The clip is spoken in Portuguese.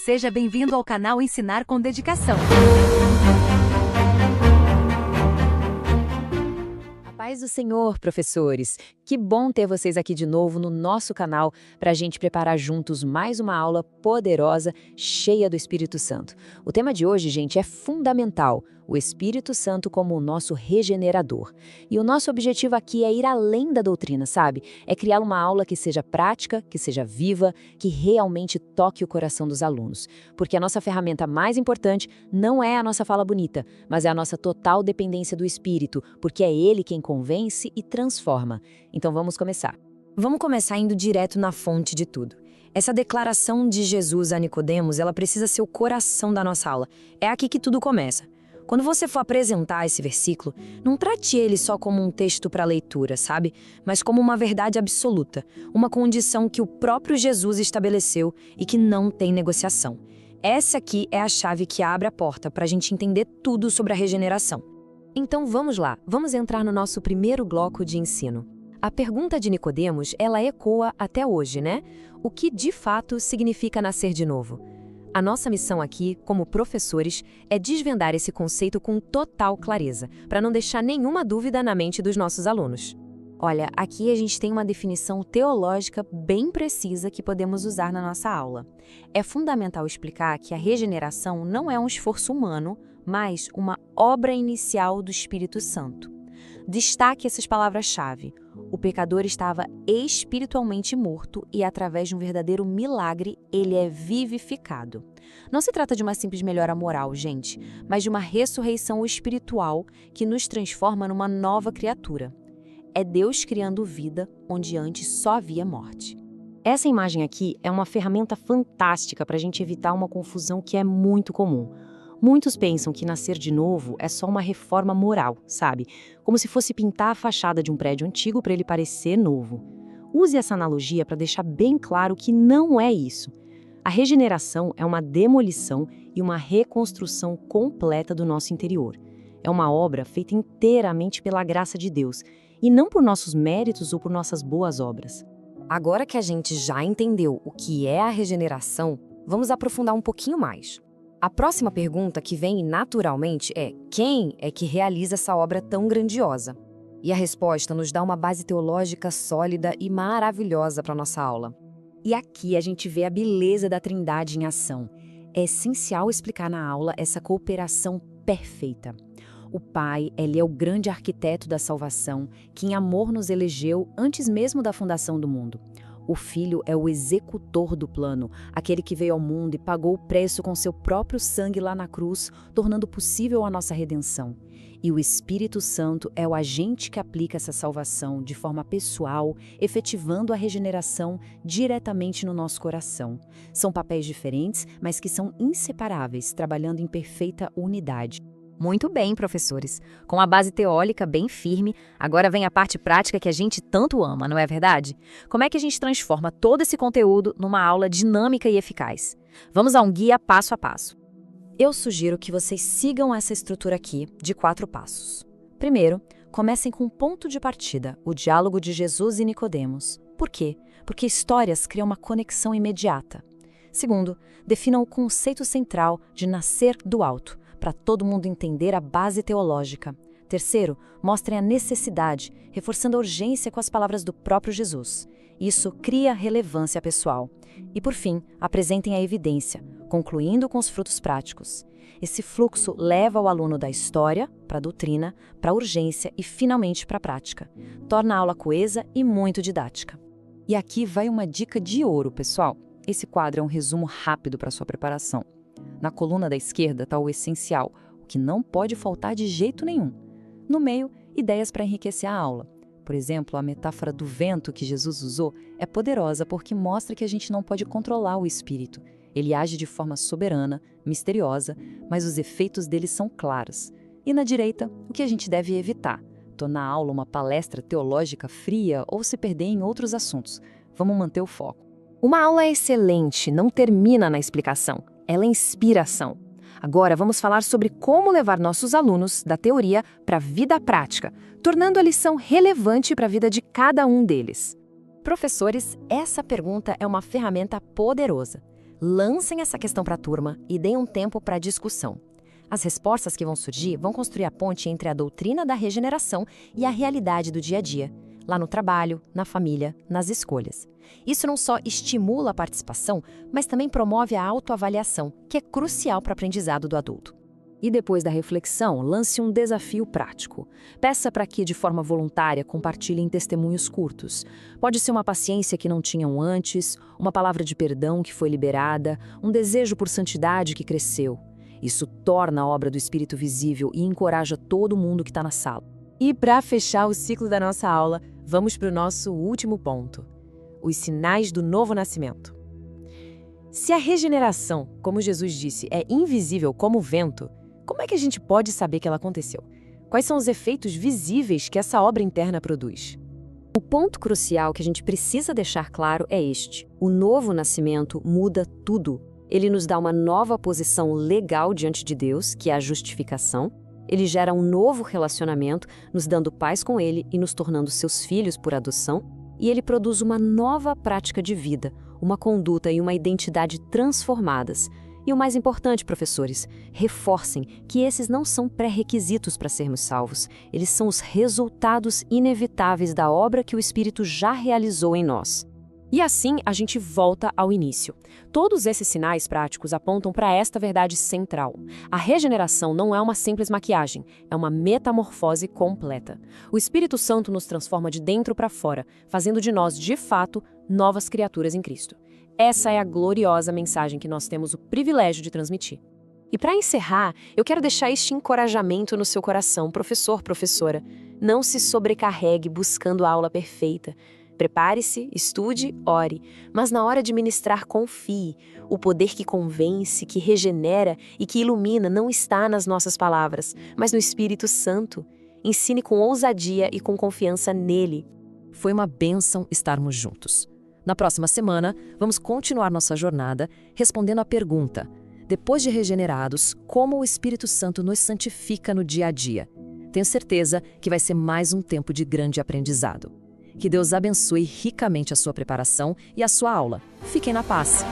Seja bem-vindo ao canal Ensinar com Dedicação. A paz do Senhor, professores! Que bom ter vocês aqui de novo no nosso canal para a gente preparar juntos mais uma aula poderosa, cheia do Espírito Santo. O tema de hoje, gente, é fundamental. O Espírito Santo como o nosso regenerador. E o nosso objetivo aqui é ir além da doutrina, sabe? É criar uma aula que seja prática, que seja viva, que realmente toque o coração dos alunos. Porque a nossa ferramenta mais importante não é a nossa fala bonita, mas é a nossa total dependência do Espírito, porque é Ele quem convence e transforma. Então vamos começar. Vamos começar indo direto na fonte de tudo. Essa declaração de Jesus a Nicodemos, ela precisa ser o coração da nossa aula. É aqui que tudo começa. Quando você for apresentar esse versículo, não trate ele só como um texto para leitura, sabe? Mas como uma verdade absoluta, uma condição que o próprio Jesus estabeleceu e que não tem negociação. Essa aqui é a chave que abre a porta para a gente entender tudo sobre a regeneração. Então vamos lá, vamos entrar no nosso primeiro bloco de ensino. A pergunta de Nicodemos, ela ecoa até hoje, né? O que de fato significa nascer de novo? A nossa missão aqui, como professores, é desvendar esse conceito com total clareza, para não deixar nenhuma dúvida na mente dos nossos alunos. Olha, aqui a gente tem uma definição teológica bem precisa que podemos usar na nossa aula. É fundamental explicar que a regeneração não é um esforço humano, mas uma obra inicial do Espírito Santo. Destaque essas palavras-chave. O pecador estava espiritualmente morto e, através de um verdadeiro milagre, ele é vivificado. Não se trata de uma simples melhora moral, gente, mas de uma ressurreição espiritual que nos transforma numa nova criatura. É Deus criando vida onde antes só havia morte. Essa imagem aqui é uma ferramenta fantástica para a gente evitar uma confusão que é muito comum. Muitos pensam que nascer de novo é só uma reforma moral, sabe? Como se fosse pintar a fachada de um prédio antigo para ele parecer novo. Use essa analogia para deixar bem claro que não é isso. A regeneração é uma demolição e uma reconstrução completa do nosso interior. É uma obra feita inteiramente pela graça de Deus, e não por nossos méritos ou por nossas boas obras. Agora que a gente já entendeu o que é a regeneração, vamos aprofundar um pouquinho mais. A próxima pergunta que vem naturalmente é: quem é que realiza essa obra tão grandiosa? E a resposta nos dá uma base teológica sólida e maravilhosa para a nossa aula. E aqui a gente vê a beleza da Trindade em ação. É essencial explicar na aula essa cooperação perfeita. O Pai, ele é o grande arquiteto da salvação, que em amor nos elegeu antes mesmo da fundação do mundo. O Filho é o executor do plano, aquele que veio ao mundo e pagou o preço com seu próprio sangue lá na cruz, tornando possível a nossa redenção. E o Espírito Santo é o agente que aplica essa salvação de forma pessoal, efetivando a regeneração diretamente no nosso coração. São papéis diferentes, mas que são inseparáveis, trabalhando em perfeita unidade. Muito bem, professores. Com a base teórica bem firme, agora vem a parte prática que a gente tanto ama, não é verdade? Como é que a gente transforma todo esse conteúdo numa aula dinâmica e eficaz? Vamos a um guia passo a passo. Eu sugiro que vocês sigam essa estrutura aqui de 4 passos. Primeiro, comecem com um ponto de partida, o diálogo de Jesus e Nicodemos. Por quê? Porque histórias criam uma conexão imediata. Segundo, definam o conceito central de nascer do alto, para todo mundo entender a base teológica. Terceiro, mostrem a necessidade, reforçando a urgência com as palavras do próprio Jesus. Isso cria relevância pessoal. E, por fim, apresentem a evidência, concluindo com os frutos práticos. Esse fluxo leva o aluno da história para a doutrina, para a urgência e, finalmente, para a prática. Torna a aula coesa e muito didática. E aqui vai uma dica de ouro, pessoal. Esse quadro é um resumo rápido para sua preparação. Na coluna da esquerda está o essencial, o que não pode faltar de jeito nenhum. No meio, ideias para enriquecer a aula. Por exemplo, a metáfora do vento que Jesus usou é poderosa porque mostra que a gente não pode controlar o espírito. Ele age de forma soberana, misteriosa, mas os efeitos dele são claros. E na direita, o que a gente deve evitar? Tornar a aula uma palestra teológica fria ou se perder em outros assuntos. Vamos manter o foco. Uma aula excelente não termina na explicação. Ela é inspiração. Agora vamos falar sobre como levar nossos alunos da teoria para a vida prática, tornando a lição relevante para a vida de cada um deles. Professores, essa pergunta é uma ferramenta poderosa. Lancem essa questão para a turma e deem um tempo para discussão. As respostas que vão surgir vão construir a ponte entre a doutrina da regeneração e a realidade do dia a dia, lá no trabalho, na família, nas escolhas. Isso não só estimula a participação, mas também promove a autoavaliação, que é crucial para o aprendizado do adulto. E depois da reflexão, lance um desafio prático. Peça para que, de forma voluntária, compartilhem testemunhos curtos. Pode ser uma paciência que não tinham antes, uma palavra de perdão que foi liberada, um desejo por santidade que cresceu. Isso torna a obra do Espírito visível e encoraja todo mundo que está na sala. E para fechar o ciclo da nossa aula, vamos para o nosso último ponto: os sinais do novo nascimento. Se a regeneração, como Jesus disse, é invisível como o vento, como é que a gente pode saber que ela aconteceu? Quais são os efeitos visíveis que essa obra interna produz? O ponto crucial que a gente precisa deixar claro é este: o novo nascimento muda tudo. Ele nos dá uma nova posição legal diante de Deus, que é a justificação. Ele gera um novo relacionamento, nos dando paz com Ele e nos tornando seus filhos por adoção. E ele produz uma nova prática de vida, uma conduta e uma identidade transformadas. E o mais importante, professores, reforcem que esses não são pré-requisitos para sermos salvos. Eles são os resultados inevitáveis da obra que o Espírito já realizou em nós. E assim a gente volta ao início. Todos esses sinais práticos apontam para esta verdade central. A regeneração não é uma simples maquiagem, é uma metamorfose completa. O Espírito Santo nos transforma de dentro para fora, fazendo de nós, de fato, novas criaturas em Cristo. Essa é a gloriosa mensagem que nós temos o privilégio de transmitir. E para encerrar, eu quero deixar este encorajamento no seu coração, professor, professora. Não se sobrecarregue buscando a aula perfeita. Prepare-se, estude, ore, mas na hora de ministrar, confie. O poder que convence, que regenera e que ilumina não está nas nossas palavras, mas no Espírito Santo. Ensine com ousadia e com confiança nele. Foi uma bênção estarmos juntos. Na próxima semana, vamos continuar nossa jornada respondendo à pergunta: depois de regenerados, como o Espírito Santo nos santifica no dia a dia? Tenho certeza que vai ser mais um tempo de grande aprendizado. Que Deus abençoe ricamente a sua preparação e a sua aula. Fiquem na paz.